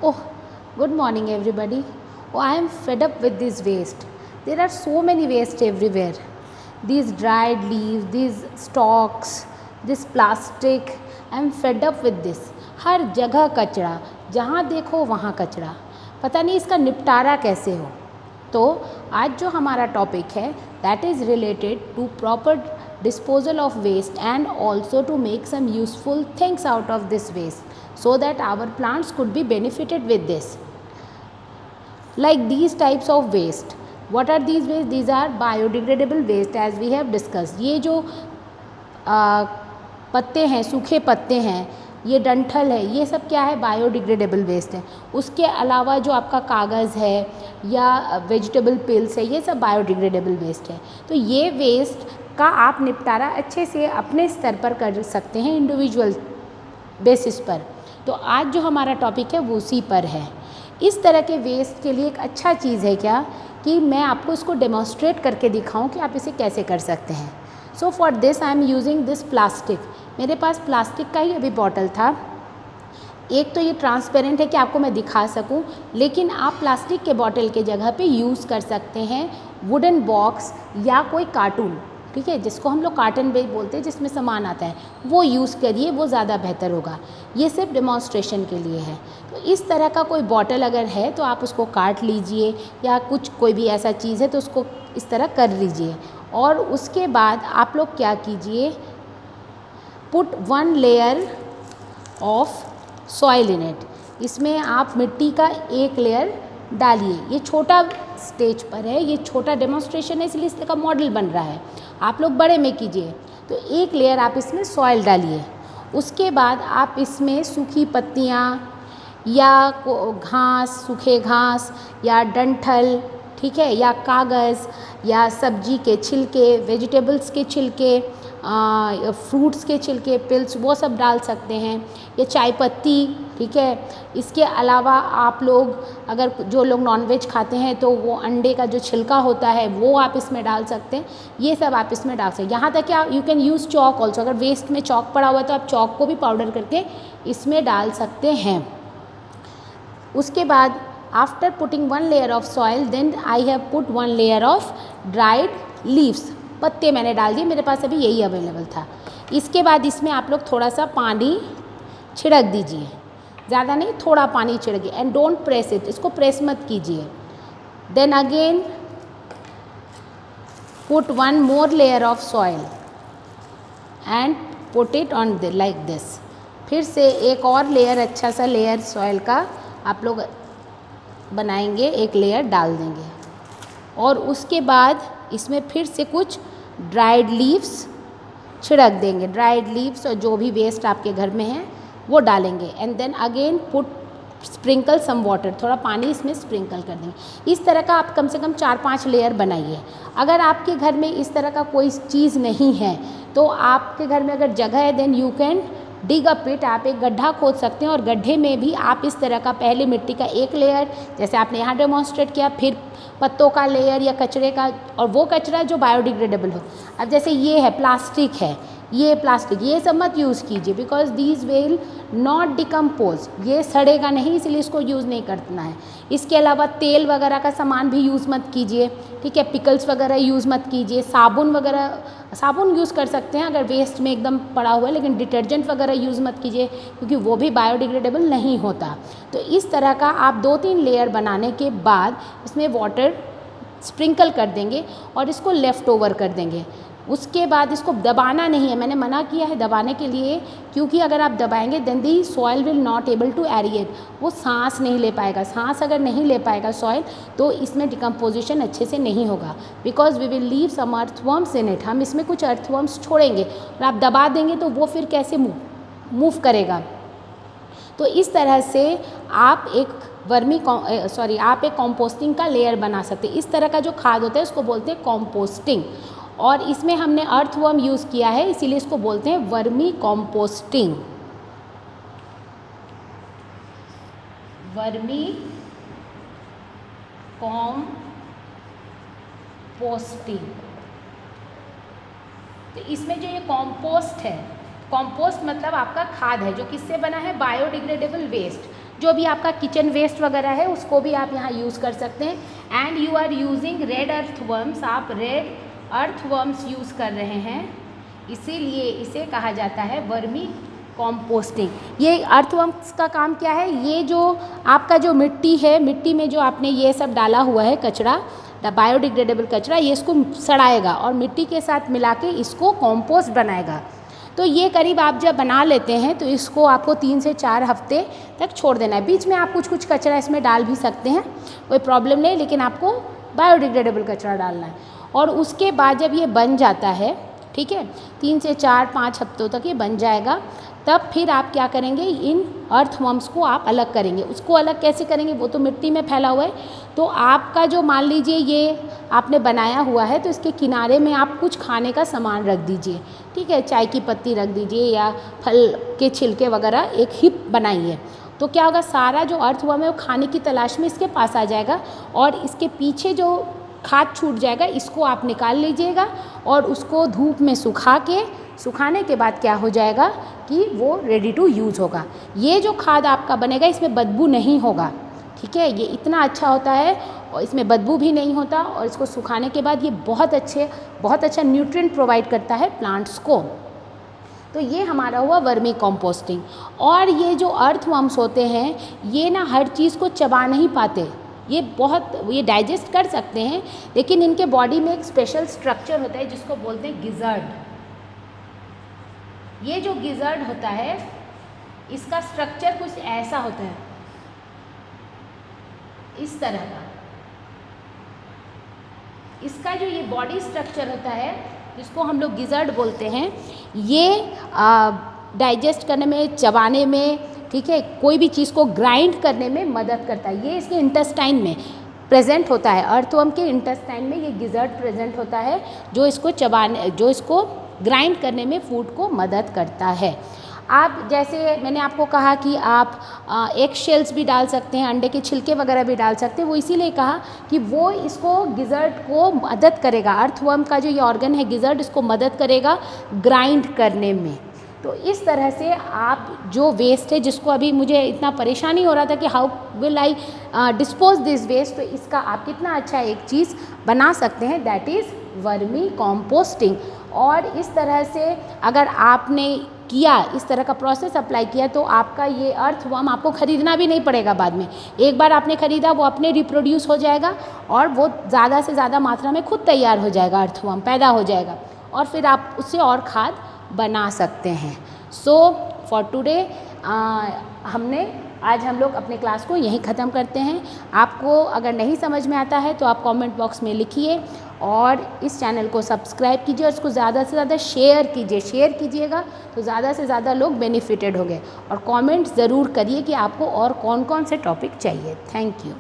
Oh, good morning, everybody. Oh, I am fed up with this waste. There are so many waste everywhere. These dried leaves, these stalks, this plastic. I am fed up with this. हर जगह कचरा, जहाँ देखो वहाँ कचरा. पता नहीं इसका निपटारा कैसे हो. तो आज जो हमारा टॉपिक है that is related to proper disposal of waste and also to make some useful things out of this waste so that our plants could be benefited with this. Like these types of waste. What are these waste? These are biodegradable waste as we have discussed. ये जो पत्ते हैं, सूखे पत्ते हैं, ये डंठल है, ये सब क्या है? बायोडिग्रेडेबल वेस्ट है. उसके अलावा जो आपका कागज़ है या वेजिटेबल पिल्स है, ये सब बायोडिग्रेडेबल वेस्ट है. तो ये वेस्ट का आप निपटारा अच्छे से अपने स्तर पर कर सकते हैं इंडिविजुअल बेसिस पर. तो आज जो हमारा टॉपिक है वो उसी पर है. इस तरह के वेस्ट के लिए एक अच्छा चीज़ है क्या कि मैं आपको इसको डेमोन्स्ट्रेट करके दिखाऊं कि आप इसे कैसे कर सकते हैं. So for this I am using this plastic. मेरे पास प्लास्टिक का ही अभी बॉटल था. एक तो ये ट्रांसपेरेंट है कि आपको मैं दिखा सकूं, लेकिन आप प्लास्टिक के बॉटल के जगह पे यूज़ कर सकते हैं वुडन बॉक्स या कोई कार्टून, ठीक है, जिसको हम लोग कार्टन बेग बोलते हैं, जिसमें सामान आता है, वो यूज़ करिए, वो ज़्यादा बेहतर होगा. ये सिर्फ डेमोन्स्ट्रेशन के लिए है. तो इस तरह का कोई बॉटल अगर है तो आप उसको काट लीजिए या कुछ कोई भी ऐसा चीज़ है तो उसको इस तरह कर लीजिए. और उसके बाद आप लोग क्या कीजिए, put 1 layer of soil in it. इसमें आप मिट्टी का एक लेयर डालिए. ये छोटा स्टेज पर है, ये छोटा डेमोन्स्ट्रेशन है, इसलिए इसका मॉडल बन रहा है. आप लोग बड़े में कीजिए. तो एक लेयर आप इसमें सॉइल डालिए. उसके बाद आप इसमें सूखी पत्तियाँ या घास, सूखे घास या डंठल, ठीक है, या कागज़ या सब्जी के छिलके, वेजिटेबल्स के छिलके, फ्रूट्स के छिलके, पिल्स, वो सब डाल सकते हैं. या चाय पत्ती, ठीक है. इसके अलावा आप लोग अगर जो लोग नॉनवेज खाते हैं तो वो अंडे का जो छिलका होता है वो आप इसमें डाल सकते हैं. ये सब आप इसमें डाल सकते हैं. यहाँ तक कि आप you can use chalk also. अगर वेस्ट में चॉक पड़ा हुआ है तो आप चॉक को भी पाउडर करके इसमें डाल सकते हैं. उसके बाद after putting 1 layer of soil then I have put 1 layer of dried leaves. पत्ते मैंने डाल दिए, मेरे पास अभी यही अवेलेबल था. इसके बाद इसमें आप लोग थोड़ा सा पानी छिड़क दीजिए, ज़्यादा नहीं, थोड़ा पानी छिड़किए. एंड डोंट प्रेस इट, इसको प्रेस मत कीजिए. Then again put 1 more layer of soil and put it on like this. फिर से एक और लेयर, अच्छा सा लेयर सॉइल का आप लोग बनाएंगे, एक लेयर डाल देंगे. और उसके बाद इसमें फिर से कुछ ड्राइड लीव्स छिड़क देंगे. ड्राइड लीव्स और जो भी वेस्ट आपके घर में है वो डालेंगे. And then again put sprinkle some water, थोड़ा पानी इसमें स्प्रिंकल कर देंगे. इस तरह का आप कम से कम 4-5 लेयर बनाइए. अगर आपके घर में इस तरह का कोई चीज़ नहीं है तो आपके घर में अगर जगह है देन यू कैन डिग अ पिट. आप एक गड्ढा खोद सकते हैं और गड्ढे में भी आप इस तरह का पहले मिट्टी का एक लेयर, जैसे आपने यहाँ डेमोन्स्ट्रेट किया, फिर पत्तों का लेयर या कचरे का, और वो कचरा जो बायोडिग्रेडेबल हो. अब जैसे ये है प्लास्टिक है, ये प्लास्टिक, ये सब मत यूज़ कीजिए because these will not decompose. ये सड़ेगा नहीं, इसलिए इसको यूज़ नहीं करना है. इसके अलावा तेल वगैरह का सामान भी यूज़ मत कीजिए, ठीक है. पिकल्स वगैरह यूज़ मत कीजिए. साबुन वगैरह, साबुन यूज़ कर सकते हैं अगर वेस्ट में एकदम पड़ा हुआ है, लेकिन डिटर्जेंट वगैरह यूज़ मत कीजिए क्योंकि वो भी बायोडिग्रेडेबल नहीं होता. तो इस तरह का आप 2-3 लेयर बनाने के बाद इसमें वाटर स्प्रिंकल कर देंगे और इसको लेफ़्ट ओवर कर देंगे. उसके बाद इसको दबाना नहीं है, मैंने मना किया है दबाने के लिए, क्योंकि अगर आप दबाएंगे then the soil will not able to aerate. वो सांस नहीं ले पाएगा. सांस अगर नहीं ले पाएगा सॉइल तो इसमें डिकम्पोजिशन अच्छे से नहीं होगा. Because we will leave some earthworms in it. हम इसमें कुछ अर्थवर्म्स छोड़ेंगे और आप दबा देंगे तो वो फिर कैसे मूव करेगा. तो इस तरह से आप एक आप एक कॉम्पोस्टिंग का लेयर बना सकते हैं. इस तरह का जो खाद होता है उसको बोलते हैं कॉम्पोस्टिंग. और इसमें हमने अर्थवर्म यूज़ किया है इसीलिए इसको बोलते हैं वर्मी कॉम्पोस्टिंग. Vermi composting. तो इसमें जो ये कॉम्पोस्ट है, कॉम्पोस्ट मतलब आपका खाद है जो किससे बना है, बायोडिग्रेडेबल वेस्ट. जो भी आपका किचन वेस्ट वगैरह है उसको भी आप यहाँ यूज़ कर सकते हैं। And you are using red earthworms, आप रेड अर्थवर्म्स यूज़ कर रहे हैं, इसीलिए इसे कहा जाता है वर्मी कॉम्पोस्टिंग। ये अर्थवर्म्स का काम क्या है, ये जो आपका जो मिट्टी है, मिट्टी में जो आपने ये सब डाला हुआ है कचरा, बायोडिग्रेडेबल कचरा, ये इसको सड़ाएगा और मिट्टी के साथ मिला के इसको कॉम्पोस्ट बनाएगा। तो ये करीब आप जब बना लेते हैं तो इसको आपको 3 से 4 हफ्ते तक छोड़ देना है। बीच में आप कुछ कुछ कचरा इसमें डाल भी सकते हैं, कोई प्रॉब्लम नहीं, लेकिन आपको बायोडिग्रेडेबल कचरा डालना है। और उसके बाद जब ये बन जाता है, ठीक है, 3 से 4-5 हफ्तों तक ये बन जाएगा, तब फिर आप क्या करेंगे, इन अर्थवर्म्स को आप अलग करेंगे। उसको अलग कैसे करेंगे, वो तो मिट्टी में फैला हुआ है, तो आपका जो मान लीजिए ये आपने बनाया हुआ है, तो इसके किनारे में आप कुछ खाने का सामान रख दीजिए, ठीक है, चाय की पत्ती रख दीजिए या फल के छिलके वगैरह, एक हिप बनाइए। तो क्या होगा, सारा जो अर्थवर्म है वो खाने की तलाश में इसके पास आ जाएगा और इसके पीछे जो खाद छूट जाएगा इसको आप निकाल लीजिएगा और उसको धूप में सुखाने के बाद क्या हो जाएगा कि वो रेडी टू यूज़ होगा। ये जो खाद आपका बनेगा इसमें बदबू नहीं होगा, ठीक है, ये इतना अच्छा होता है और इसमें बदबू भी नहीं होता, और इसको सुखाने के बाद ये बहुत अच्छा न्यूट्रिएंट प्रोवाइड करता है प्लांट्स को। तो ये हमारा हुआ वर्मी कंपोस्टिंग। और ये जो अर्थवर्म्स होते हैं ये ना हर चीज़ को चबा नहीं पाते, ये डाइजेस्ट कर सकते हैं, लेकिन इनके बॉडी में एक स्पेशल स्ट्रक्चर होता है जिसको बोलते हैं गिज़र्ड। ये जो गिज़र्ड होता है इसका स्ट्रक्चर कुछ ऐसा होता है, इस तरह का। इसका जो ये बॉडी स्ट्रक्चर होता है जिसको हम लोग गिज़र्ड बोलते हैं, ये डाइजेस्ट करने में, चबाने में, ठीक है, कोई भी चीज़ को ग्राइंड करने में मदद करता है। ये इसके इंटेस्टाइन में प्रेजेंट होता है, अर्थवर्म के इंटेस्टाइन में ये गिज़र्ड प्रेजेंट होता है जो इसको ग्राइंड करने में फूड को मदद करता है। आप जैसे मैंने आपको कहा कि आप एग शेल्स भी डाल सकते हैं, अंडे के छिलके वगैरह भी डाल सकते हैं, वो इसीलिए कहा कि वो इसको गिज़र्ड को मदद करेगा, अर्थवर्म का जो ये ऑर्गन है गिज़र्ड इसको मदद करेगा ग्राइंड करने में। तो इस तरह से आप जो वेस्ट है, जिसको अभी मुझे इतना परेशानी हो रहा था कि how will I dispose this waste, तो इसका आप कितना अच्छा एक चीज़ बना सकते हैं, दैट इज़ वर्मी कॉम्पोस्टिंग। और इस तरह से अगर आपने किया, इस तरह का प्रोसेस अप्लाई किया, तो आपका ये अर्थवर्म आपको ख़रीदना भी नहीं पड़ेगा बाद में। एक बार आपने ख़रीदा, वो अपने रिप्रोड्यूस हो जाएगा और वो ज़्यादा से ज़्यादा मात्रा में खुद तैयार हो जाएगा, अर्थवर्म पैदा हो जाएगा और फिर आप उससे और खाद बना सकते हैं। सो फॉर टुडे आज हम लोग अपने क्लास को यहीं ख़त्म करते हैं। आपको अगर नहीं समझ में आता है तो आप कमेंट बॉक्स में लिखिए और इस चैनल को सब्सक्राइब कीजिए और इसको ज़्यादा से ज़्यादा शेयर कीजिएगा तो ज़्यादा से ज़्यादा लोग बेनिफिटेड होंगे। और कमेंट ज़रूर करिए कि आपको और कौन कौन से टॉपिक चाहिए। Thank you.